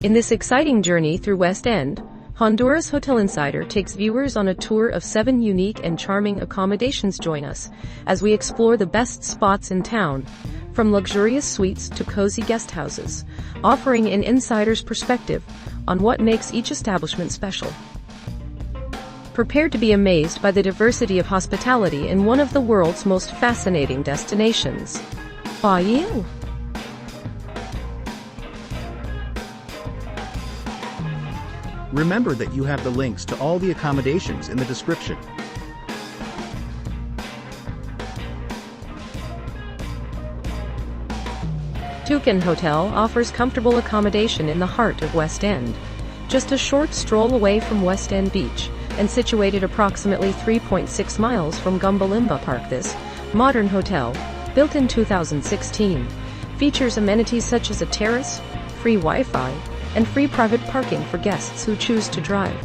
In this exciting journey through West End, Honduras Hotel Insider takes viewers on a tour of 7 unique and charming accommodations. Join us as we explore the best spots in town, from luxurious suites to cozy guest houses, offering an insider's perspective on what makes each establishment special. Prepare to be amazed by the diversity of hospitality in one of the world's most fascinating destinations. Are you? Remember that you have the links to all the accommodations in the description. Toucan Hotel offers comfortable accommodation in the heart of West End, just a short stroll away from West End Beach, and situated approximately 3.6 miles from Gumbalimba Park. This modern hotel, built in 2016, features amenities such as a terrace, free Wi-Fi, and free private parking for guests who choose to drive.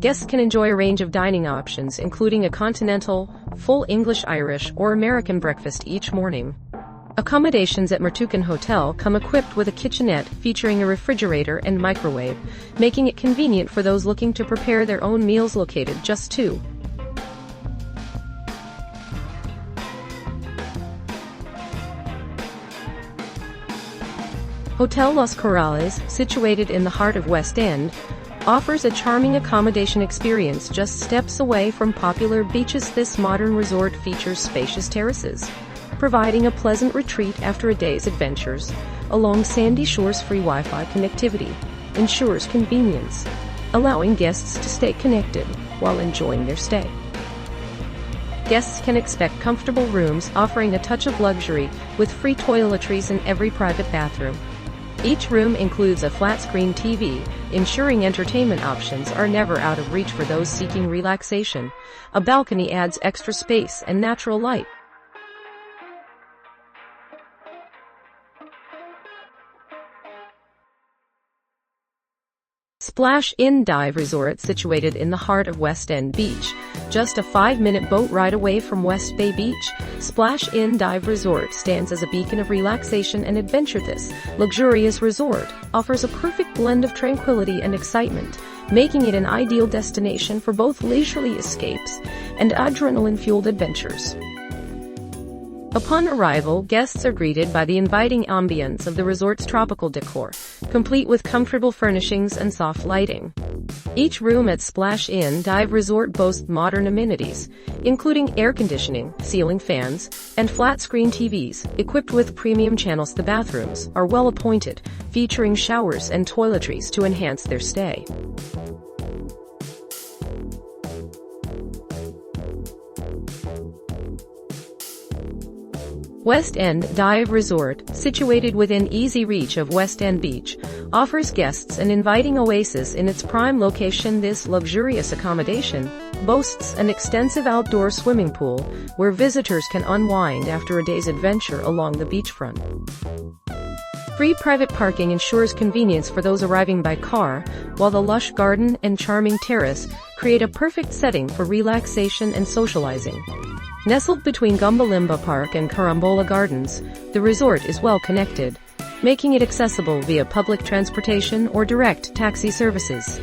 Guests can enjoy a range of dining options, including a continental, full English, Irish, or American breakfast each morning. Accommodations at Toucan Hotel come equipped with a kitchenette featuring a refrigerator and microwave, making it convenient for those looking to prepare their own meals. Located just 2 Hotel Los Corrales, situated in the heart of West End, offers a charming accommodation experience just steps away from popular beaches. This modern resort features spacious terraces, providing a pleasant retreat after a day's adventures. Along sandy shores, free Wi-Fi connectivity ensures convenience, allowing guests to stay connected while enjoying their stay. Guests can expect comfortable rooms offering a touch of luxury with free toiletries in every private bathroom. Each room includes a flat-screen TV, ensuring entertainment options are never out of reach for those seeking relaxation. A balcony adds extra space and natural light. Splash In Dive Resort, situated in the heart of West End Beach, just a 5-minute boat ride away from West Bay Beach. Splash In Dive Resort stands as a beacon of relaxation and adventure. This luxurious resort offers a perfect blend of tranquility and excitement, making it an ideal destination for both leisurely escapes and adrenaline-fueled adventures. Upon arrival, guests are greeted by the inviting ambience of the resort's tropical decor, complete with comfortable furnishings and soft lighting. Each room at Splash In Dive Resort boasts modern amenities, including air conditioning, ceiling fans, and flat-screen TVs, equipped with premium channels. The bathrooms are well appointed, featuring showers and toiletries to enhance their stay. West End Dive Resort, situated within easy reach of West End Beach, offers guests an inviting oasis in its prime location. This luxurious accommodation boasts an extensive outdoor swimming pool where visitors can unwind after a day's adventure along the beachfront. Free private parking ensures convenience for those arriving by car, while the lush garden and charming terrace create a perfect setting for relaxation and socializing. Nestled between Gumbalimba Park and Carambola Gardens, the resort is well connected, making it accessible via public transportation or direct taxi services.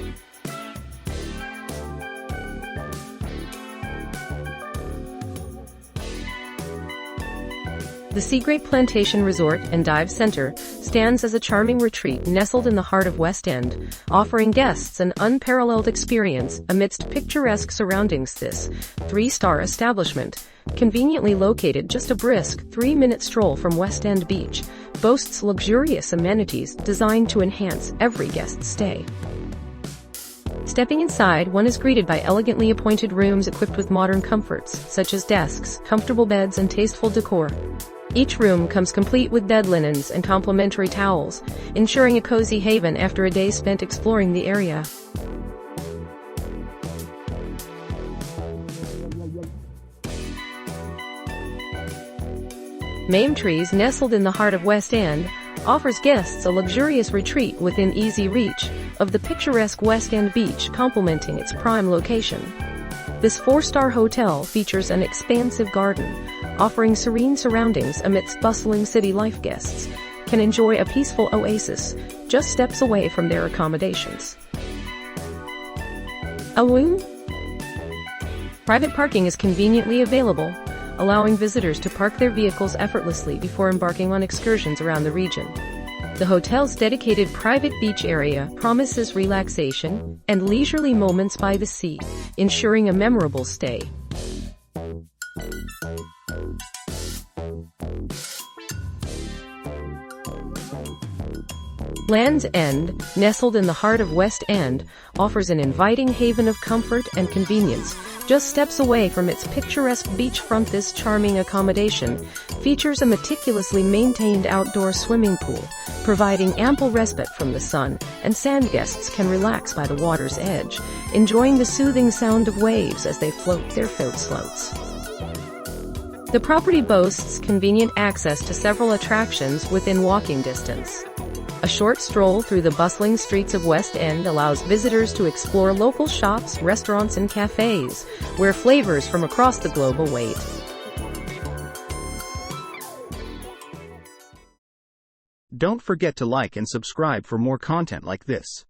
The Seagrape Plantation Resort and Dive Center stands as a charming retreat nestled in the heart of West End, offering guests an unparalleled experience amidst picturesque surroundings. This 3-star establishment, conveniently located just a brisk 3-minute stroll from West End Beach, boasts luxurious amenities designed to enhance every guest's stay. Stepping inside, one is greeted by elegantly appointed rooms equipped with modern comforts, such as desks, comfortable beds, and tasteful decor. Each room comes complete with bed linens and complimentary towels, ensuring a cozy haven after a day spent exploring the area. Mame Trees, nestled in the heart of West End, offers guests a luxurious retreat within easy reach of the picturesque West End Beach, complementing its prime location. This 4-star hotel features an expansive garden, offering serene surroundings amidst bustling city life. Guests can enjoy a peaceful oasis, just steps away from their accommodations. Alone? Private parking is conveniently available, allowing visitors to park their vehicles effortlessly before embarking on excursions around the region. The hotel's dedicated private beach area promises relaxation and leisurely moments by the sea, ensuring a memorable stay. Land's End, nestled in the heart of West End, offers an inviting haven of comfort and convenience, just steps away from its picturesque beachfront. This charming accommodation features a meticulously maintained outdoor swimming pool, providing ample respite from the sun, and sand guests can relax by the water's edge, enjoying the soothing sound of waves as they float their foot slopes. The property boasts convenient access to several attractions within walking distance. A short stroll through the bustling streets of West End allows visitors to explore local shops, restaurants, and cafes, where flavors from across the globe await. Don't forget to like and subscribe for more content like this.